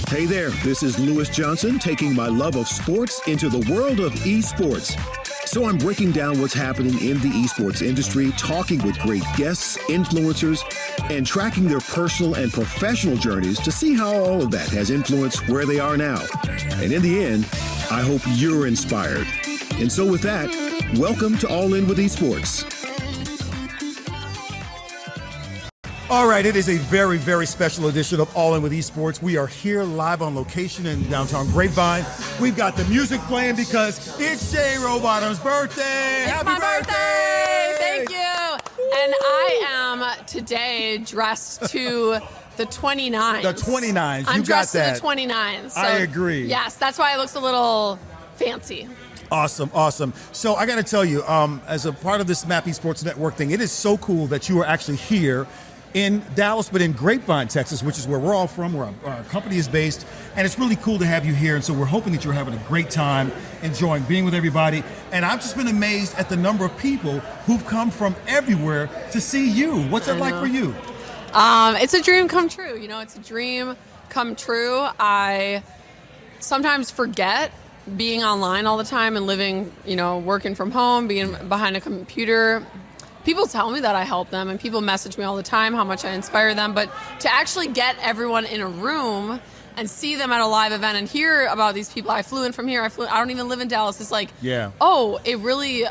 Hey there, this is Lewis Johnson taking my love of sports into the world of esports. So I'm breaking down what's happening in the esports industry, talking with great guests, influencers, and tracking their personal and professional journeys to see how all of that has influenced where they are now. And in the end, I hope you're inspired. And so with that, welcome to All In with Esports. All right, it is a very, very special edition of All In with Esports. We are here live on location in downtown Grapevine. We've got the music playing because it's Shay Rowbottom's birthday. It's Happy my birthday! Thank you. And I am today dressed to the 29s. The 29s, I'm you got dressed that. to the 29s. So, I agree. Yes, that's why it looks a little fancy. Awesome, awesome. So I got to tell you, as a part of this Map Esports Network thing, it is so cool that you are actually here in Dallas, but in Grapevine, Texas, which is where we're all from, where our company is based. And it's really cool to have you here. And so we're hoping that you're having a great time, enjoying being with everybody. And I've just been amazed at the number of people who've come from everywhere to see you. What's that like for you? It's a dream come true. You know, it's a dream come true. I sometimes forget being online all the time and living, you know, working from home, being behind a computer. People tell me that I help them, and people message me all the time how much I inspire them. But to actually get everyone in a room and see them at a live event and hear about these people, I flew in from here. I don't even live in Dallas. It's like, oh, it really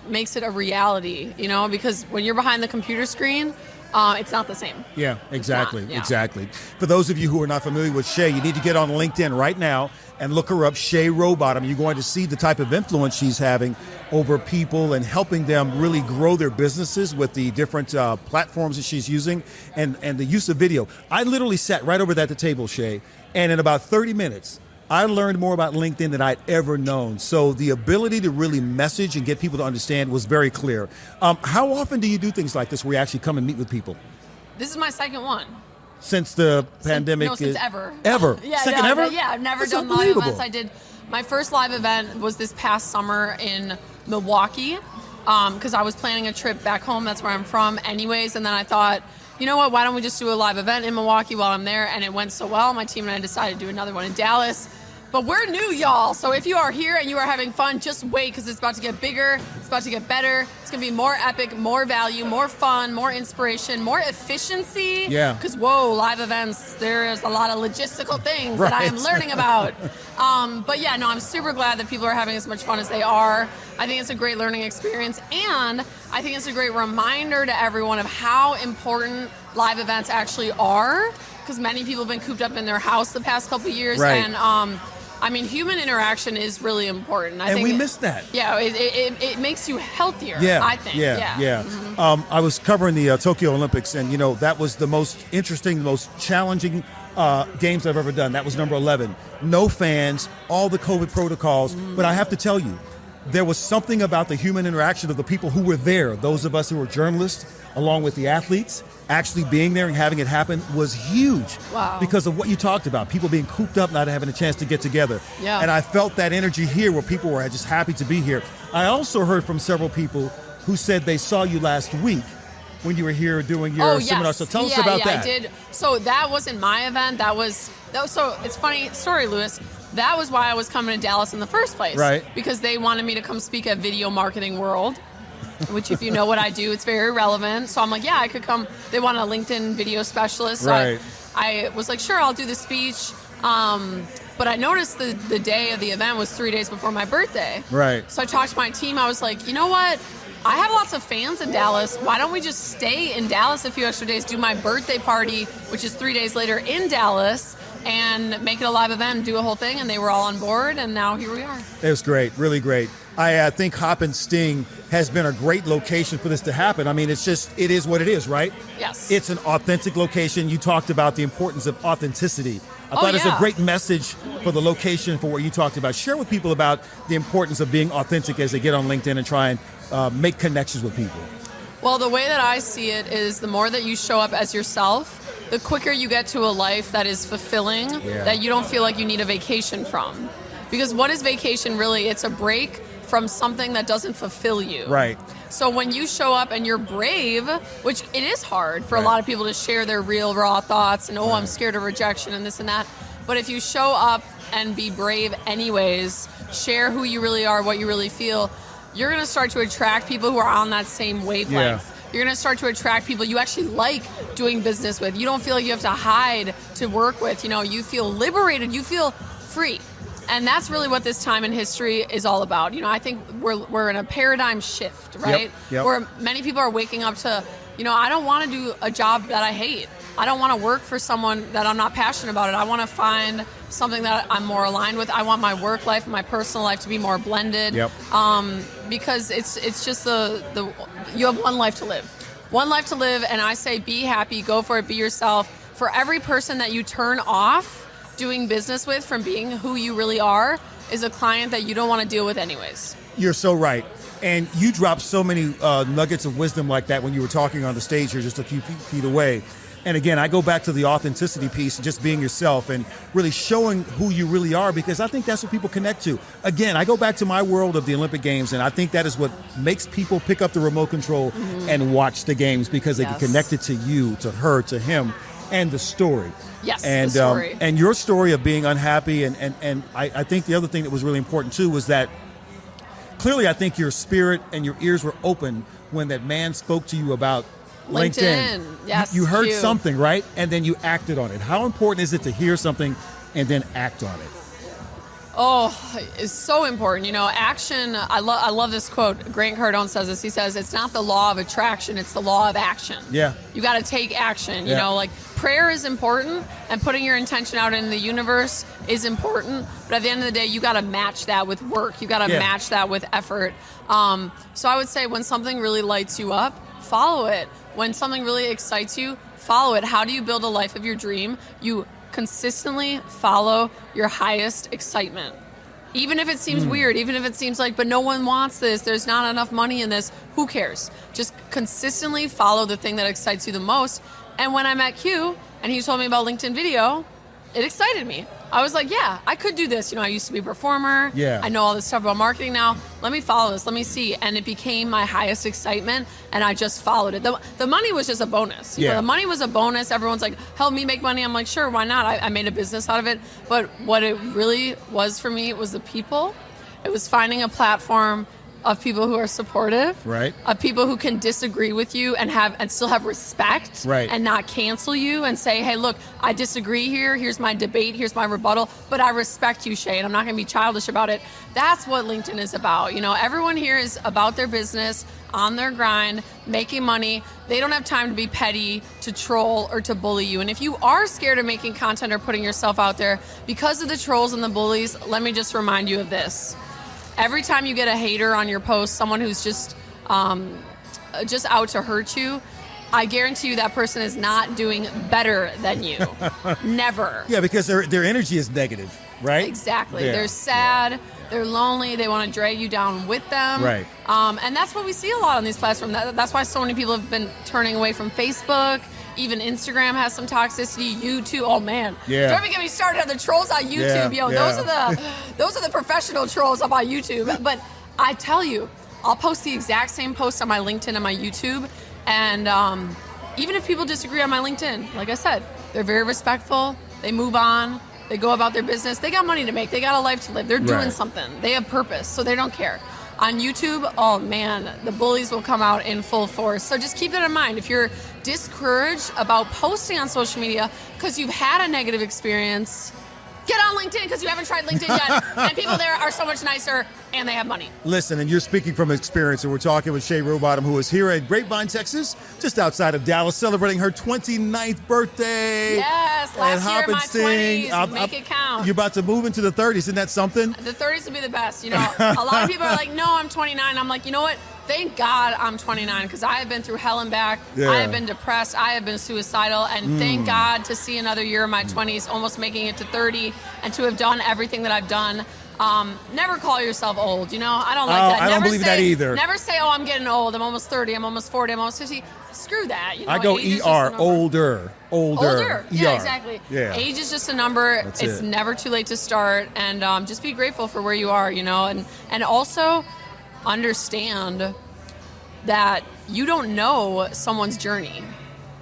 makes it a reality, you know, because when you're behind the computer screen, it's not the same. Yeah, exactly, yeah. exactly. For those of you who are not familiar with Shay, you need to get on LinkedIn right now and look her up, Shay Rowbottom. You're going to see the type of influence she's having over people and helping them really grow their businesses with the different platforms that she's using and the use of video. I literally sat right over at the table, Shay, and in about 30 minutes, I learned more about LinkedIn than I'd ever known. So the ability to really message and get people to understand was very clear. How often do you do things like this where you actually come and meet with people? This is my second one. Since the pandemic? Since ever. Ever? Second ever? Yeah, I've never That's done live events. My first live event was this past summer in Milwaukee because I was planning a trip back home. That's where I'm from anyways. And then I thought, you know what, why don't we just do a live event in Milwaukee while I'm there? And it went so well. My team and I decided to do another one in Dallas. But we're new, y'all. So if you are here and you are having fun, just wait because it's about to get bigger. It's about to get better. It's going to be more epic, more value, more fun, more inspiration, more efficiency. Yeah. Because, whoa, live events, there's a lot of logistical things that I am learning about. But yeah, no, I'm super glad that people are having as much fun as they are. I think it's a great learning experience. And I think it's a great reminder to everyone of how important live events actually are. Because many people have been cooped up in their house the past couple of years. Right. And I mean, human interaction is really important. I think we miss that. Yeah, it makes you healthier, Yeah, I think. Yeah. Mm-hmm. I was covering the Tokyo Olympics, and, you know, that was the most interesting, the most challenging games I've ever done. That was number 11. No fans, all the COVID protocols. But I have to tell you, there was something about the human interaction of the people who were there, those of us who were journalists, along with the athletes, actually being there and having it happen was huge. Wow. Because of what you talked about, people being cooped up, not having a chance to get together. Yeah. And I felt that energy here where people were just happy to be here. I also heard from several people who said they saw you last week when you were here doing your seminar. So tell us about that. I did. So that wasn't my event. So it's funny story, Lewis. That was why I was coming to Dallas in the first place. Right. Because they wanted me to come speak at Video Marketing World, which if you know what I do, it's very relevant. So I'm like, yeah, I could come. They want a LinkedIn video specialist. So right. I was like, sure, I'll do the speech. But I noticed the day of the event was 3 days before my birthday. Right. So I talked to my team. I was like, you know what? I have lots of fans in Dallas. Why don't we just stay in Dallas a few extra days, do my birthday party, which is 3 days later in Dallas, and make it a live event and do a whole thing? And they were all on board, and now here we are. It was great, really great. I think Hop and Sting has been a great location for this to happen. I mean, it is what it is, right? Yes. It's an authentic location. You talked about the importance of authenticity. I thought it's a great message for the location, for what you talked about. Share with people about the importance of being authentic as they get on LinkedIn and try and make connections with people. Well, the way that I see it is the more that you show up as yourself, the quicker you get to a life that is fulfilling, that you don't feel like you need a vacation from. Because what is vacation really? It's a break from something that doesn't fulfill you. Right. So when you show up and you're brave, which it is hard for a lot of people to share their real raw thoughts and, I'm scared of rejection and this and that. But if you show up and be brave anyways, share who you really are, what you really feel, you're going to start to attract people who are on that same wavelength. Yeah. You're going to start to attract people you actually like doing business with. You don't feel like you have to hide to work with. You know, you feel liberated. You feel free. And that's really what this time in history is all about. You know, I think we're in a paradigm shift, right? Yep. Where many people are waking up to, you know, I don't want to do a job that I hate. I don't want to work for someone that I'm not passionate about it. I want to find something that I'm more aligned with. I want my work life and my personal life to be more blended. Yep. Because it's just the you have one life to live. One life to live, and I say be happy, go for it, be yourself. For every person that you turn off doing business with from being who you really are is a client that you don't want to deal with anyways. You're so right. And you dropped so many nuggets of wisdom like that when you were talking on the stage here just a few feet away. And again, I go back to the authenticity piece, just being yourself and really showing who you really are, because I think that's what people connect to. Again, I go back to my world of the Olympic Games, and I think that is what makes people pick up the remote control and watch the games, because they get connected to you, to her, to him, and the story. Yes, and, the story. And your story of being unhappy, and I think the other thing that was really important too was that clearly I think your spirit and your ears were open when that man spoke to you about LinkedIn. Yes, you heard something, right? And then you acted on it. How important is it to hear something and then act on it? Oh, it's so important. You know, action, I love this quote. Grant Cardone says this. He says, it's not the law of attraction, it's the law of action. Yeah. You got to take action. You know, like prayer is important and putting your intention out in the universe is important. But at the end of the day, you got to match that with work. You got to match that with effort. So I would say when something really lights you up, follow it. When something really excites you, follow it. How do you build a life of your dream? You consistently follow your highest excitement. Even if it seems weird, even if it seems like, but no one wants this, there's not enough money in this, who cares? Just consistently follow the thing that excites you the most. And when I met Q and he told me about LinkedIn video, it excited me. I was like, yeah, I could do this. You know, I used to be a performer. Yeah. I know all this stuff about marketing now. Let me follow this. Let me see. And it became my highest excitement, and I just followed it. The money was just a bonus. You know, the money was a bonus. Everyone's like, help me make money. I'm like, sure, why not? I made a business out of it. But what it really was for me, it was the people. It was finding a platform of people who are supportive, right? Of people who can disagree with you and still have respect, right? And not cancel you and say, hey, look, I disagree here. Here's my debate. Here's my rebuttal. But I respect you, Shay, and I'm not going to be childish about it. That's what LinkedIn is about. You know, everyone here is about their business, on their grind, making money. They don't have time to be petty, to troll, or to bully you. And if you are scared of making content or putting yourself out there because of the trolls and the bullies, let me just remind you of this. Every time you get a hater on your post, someone who's just out to hurt you, I guarantee you that person is not doing better than you. Never. Yeah, because their energy is negative, right? Exactly. Yeah. They're sad. Yeah. They're lonely. They want to drag you down with them. Right. And that's what we see a lot on these platforms. That's why so many people have been turning away from Facebook. Even Instagram has some toxicity. YouTube, oh man. Yeah. Don't even get me started on the trolls on YouTube. Those are the professional trolls up on YouTube. But I tell you, I'll post the exact same post on my LinkedIn and my YouTube. And even if people disagree on my LinkedIn, like I said, they're very respectful. They move on. They go about their business. They got money to make. They got a life to live. They're doing something. They have purpose, so they don't care. On YouTube, oh man, the bullies will come out in full force. So just keep that in mind. If you're discouraged about posting on social media because you've had a negative experience, get on LinkedIn because you haven't tried LinkedIn yet. And people there are so much nicer and they have money. Listen, and you're speaking from experience, and we're talking with Shay Rowbottom, who is here at Grapevine, Texas, just outside of Dallas, celebrating her 29th birthday. Yes, last year in my 20s. Make it count. You're about to move into the 30s. Isn't that something? The 30s would be the best. You know, a lot of people are like, no, I'm 29. I'm like, you know what? Thank God I'm 29 because I have been through hell and back. Yeah. I have been depressed. I have been suicidal. And thank God to see another year in my 20s, almost making it to 30, and to have done everything that I've done. Never call yourself old. You know, I don't like that. I don't believe that either. Never say, oh, I'm getting old. I'm almost 30. I'm almost 40. I'm almost 50. Screw that. You know, I go ER, older. Older. ER. Yeah, exactly. Yeah. Age is just a number. It's never too late to start. And just be grateful for where you are, you know, and also understand that you don't know someone's journey.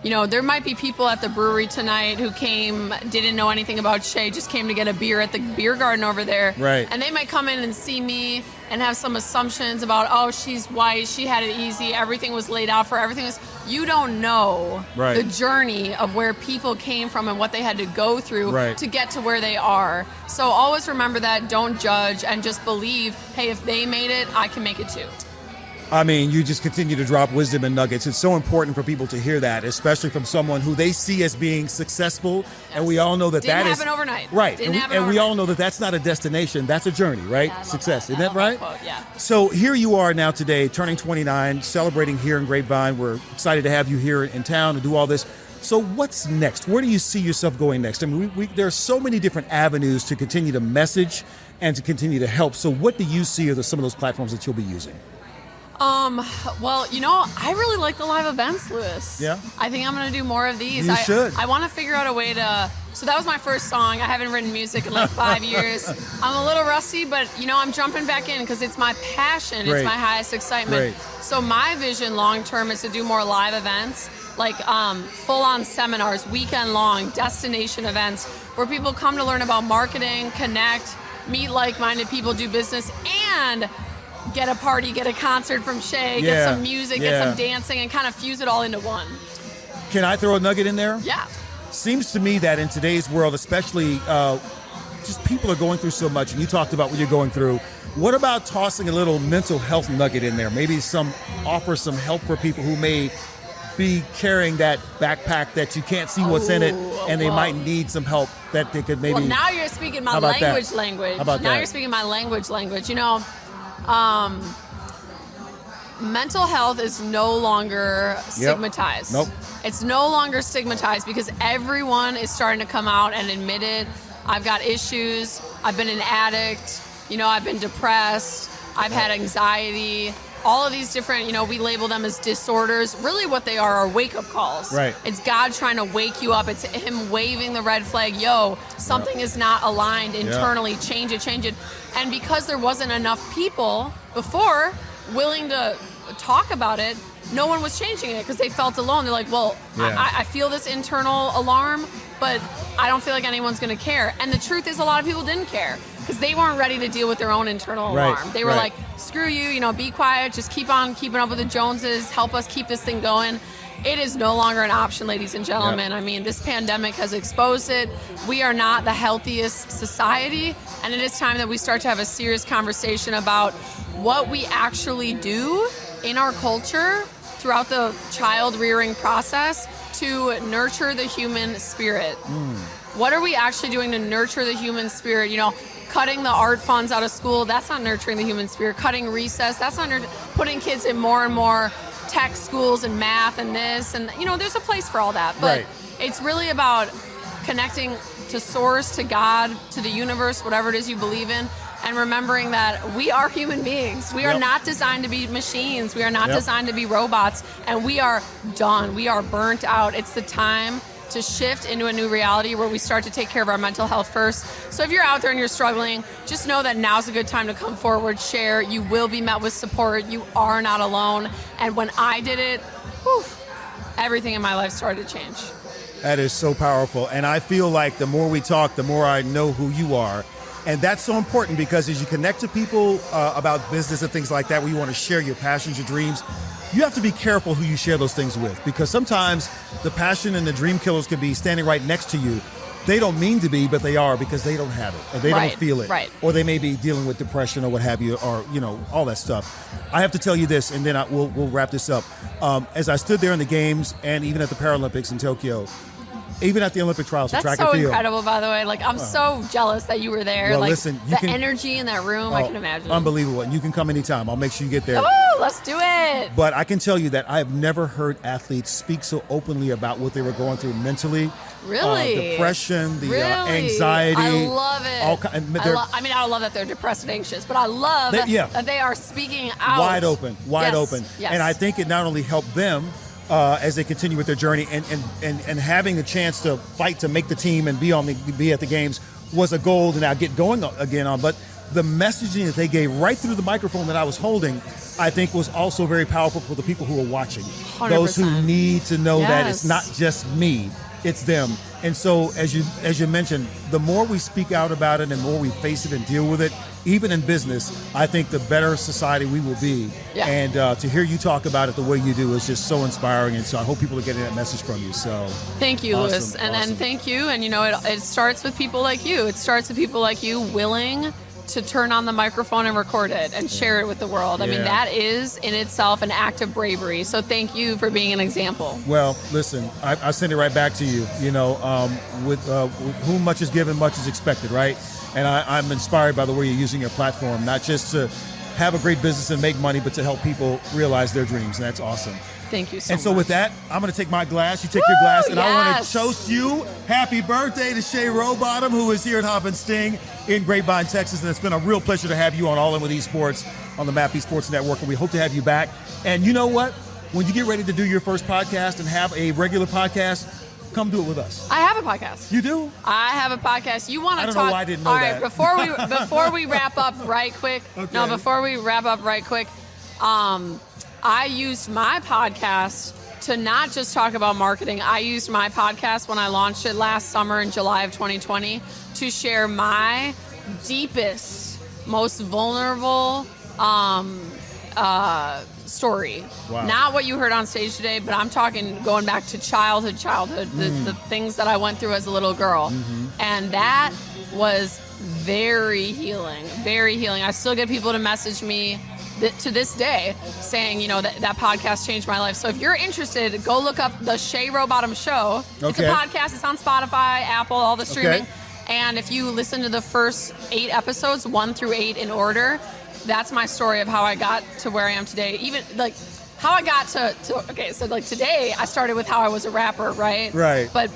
there might be people at the brewery tonight who didn't know anything about Shay, just came to get a beer at the beer garden over there. Right. And they might come in and see me and have some assumptions about, oh, she's white, she had it easy, everything was laid out for her, everything was... You don't know the journey of where people came from and what they had to go through to get to where they are. So always remember that, don't judge, and just believe, hey, if they made it, I can make it too. I mean, you just continue to drop wisdom and nuggets. It's so important for people to hear that, especially from someone who they see as being successful. Yes. And we all know that Didn't happen overnight. Right. And we all know that that's not a destination. That's a journey, right? Yeah, Success. That. Isn't that right? That quote, yeah. So here you are now today, turning 29, celebrating here in Grapevine. We're excited to have you here in town to do all this. So what's next? Where do you see yourself going next? I mean, there are so many different avenues to continue to message and to continue to help. So what do you see are some of those platforms that you'll be using? Well, I really like the live events, Lewis. Yeah? I think I'm going to do more of these. You should. I want to figure out a way to... So that was my first song. I haven't written music in like 5 years. I'm a little rusty, but, I'm jumping back in because it's my passion. Great. It's my highest excitement. Great. So my vision long-term is to do more live events, like full-on seminars, weekend-long, destination events, where people come to learn about marketing, connect, meet like-minded people, do business, and... get a party, get a concert from Shay, get some music, get some dancing, and kind of fuse it all into one. Can I throw a nugget in there? Yeah. Seems to me that in today's world, especially just people are going through so much, and you talked about what you're going through. What about tossing a little mental health nugget in there? Maybe offer some help for people who may be carrying that backpack that you can't see what's in it, and they might need some help that they could maybe... Well, now you're speaking my language. How about now you're speaking my language. Mental health is no longer stigmatized. Nope. It's no longer stigmatized because everyone is starting to come out and admit it. I've got issues. I've been an addict. I've been depressed. I've had anxiety. All of these different, we label them as disorders. Really what they are wake-up calls. Right. It's God trying to wake you up. It's him waving the red flag. Yo, something is not aligned internally. Change it. And because there wasn't enough people before willing to talk about it, no one was changing it because they felt alone. They're like, well, I feel this internal alarm, but I don't feel like anyone's going to care. And the truth is a lot of people didn't care because they weren't ready to deal with their own internal alarm. They were like, screw you, be quiet, just keep on keeping up with the Joneses, help us keep this thing going. It is no longer an option, ladies and gentlemen. I mean, this pandemic has exposed it. We are not the healthiest society, and it is time that we start to have a serious conversation about what we actually do in our culture throughout the child rearing process to nurture the human spirit. What are we actually doing to nurture the human spirit? Cutting the art funds out of school, that's not nurturing the human spirit. Cutting recess, that's not putting kids in more and more tech schools and math and this. And, there's a place for all that. But it's really about connecting to source, to God, to the universe, whatever it is you believe in, and remembering that we are human beings. We are not designed to be machines. We are not designed to be robots. And we are done. We are burnt out. It's the time to shift into a new reality where we start to take care of our mental health first. So if you're out there and you're struggling, just know that now's a good time to come forward, share. You will be met with support. You are not alone. And when I did it, everything in my life started to change. That is so powerful. And I feel like the more we talk, the more I know who you are. And that's so important because as you connect to people about business and things like that, where you want to share your passions, your dreams, you have to be careful who you share those things with, because sometimes the passion and the dream killers can be standing right next to you. They don't mean to be, but they are because they don't have it or they don't feel it. Or they may be dealing with depression or what have you, or, all that stuff. I have to tell you this, and then we'll wrap this up. As I stood there in the games and even at the Paralympics in Tokyo, even at the Olympic trials for track and field. That's so incredible, by the way. I'm so jealous that you were there. Well, listen, energy in that room, I can imagine. Unbelievable. And you can come anytime. I'll make sure you get there. Oh, let's do it. But I can tell you that I have never heard athletes speak so openly about what they were going through mentally. Really? Depression, the anxiety. I love it. I love that they're depressed and anxious, but I love that they are speaking out. Wide open. Yes. And I think it not only helped them, as they continue with their journey and having a chance to fight to make the team and be at the games was a goal to now get going again on. But the messaging that they gave right through the microphone that I was holding, I think was also very powerful for the people who are watching. 100%. Those who need to know that it's not just me, it's them. And so as you mentioned, the more we speak out about it and the more we face it and deal with it, even in business, I think the better society we will be. Yeah. And to hear you talk about it the way you do is just so inspiring. And so I hope people are getting that message from you. So thank you, awesome, Lewis. And awesome. thank you. And, it starts with people like you. It starts with people like you willing to turn on the microphone and record it and share it with the world. I mean, that is in itself an act of bravery. So thank you for being an example. Well, listen, I send it right back to you. With whom much is given, much is expected, right? And I'm inspired by the way you're using your platform, not just to have a great business and make money, but to help people realize their dreams. And that's awesome. Thank you so much. And so with that, I'm going to take my glass. You take your glass. And I want to yes. toast you. Happy birthday to Shay Rowbottom, who is here at Hop and Sting in Grapevine, Texas. And it's been a real pleasure to have you on All In With Esports on the MAP Esports Network. And we hope to have you back. And you know what? When you get ready to do your first podcast and have a regular podcast, come do it with us. I have a podcast. You do? I have a podcast. You want to talk? I don't know why I didn't know all that. Right, before we wrap up right quick. Okay. No, before we wrap up right quick, I used my podcast to not just talk about marketing. I used my podcast when I launched it last summer in July of 2020 to share my deepest, most vulnerable story. Wow. Not what you heard on stage today, but I'm talking going back to childhood, the things that I went through as a little girl. Mm-hmm. And that was very healing, very healing. I still get people to message me to this day saying, that podcast changed my life. So if you're interested, go look up the Shay Rowbottom Show. Okay. It's a podcast. It's on Spotify, Apple, all the streaming. Okay. And if you listen to the first 8 episodes, 1 through 8 in order, that's my story of how I got to where I am today. Even like how I got to okay, so like today I started with how I was a rapper, right? Right. But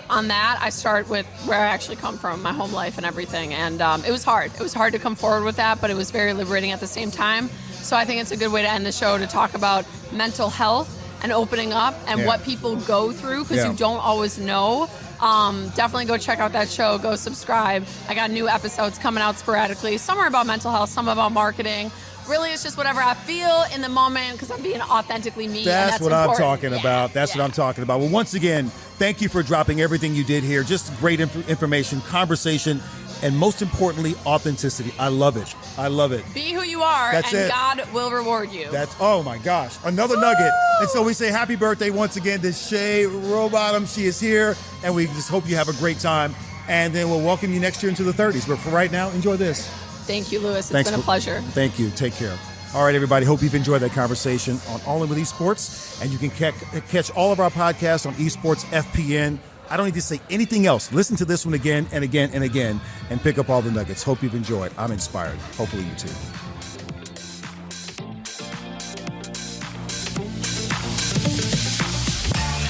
on that, I start with where I actually come from, my home life and everything. And it was hard. It was hard to come forward with that, but it was very liberating at the same time. So I think it's a good way to end the show to talk about mental health and opening up and what people go through because you don't always know. Definitely go check out that show. Go subscribe. I got new episodes coming out sporadically. Some are about mental health, some about marketing. Really, it's just whatever I feel in the moment because I'm being authentically me. That's what I'm talking Yeah, about. That's what I'm talking about. Well, once again, thank you for dropping everything you did here. Just great information, conversation, and most importantly, authenticity. I love it. I love it. Be who you are, That's and it. God will reward you. Oh my gosh, another nugget. And so we say happy birthday once again to Shay Rowbottom. She is here, and we just hope you have a great time. And then we'll welcome you next year into the 30s. But for right now, enjoy this. Thank you, Lewis. It's been a pleasure. Thank you. Take care. All right, everybody. Hope you've enjoyed that conversation on All In With Esports. And you can catch all of our podcasts on Esports FPN. I don't need to say anything else. Listen to this one again and again and again and pick up all the nuggets. Hope you've enjoyed. I'm inspired. Hopefully you too.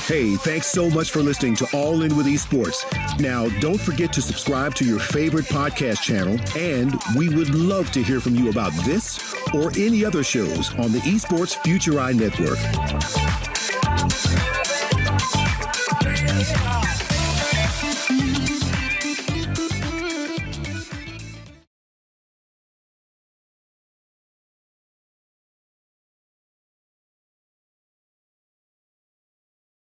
Hey, thanks so much for listening to All In With Esports. Now, don't forget to subscribe to your favorite podcast channel, and we would love to hear from you about this or any other shows on the Esports Future Eye Network.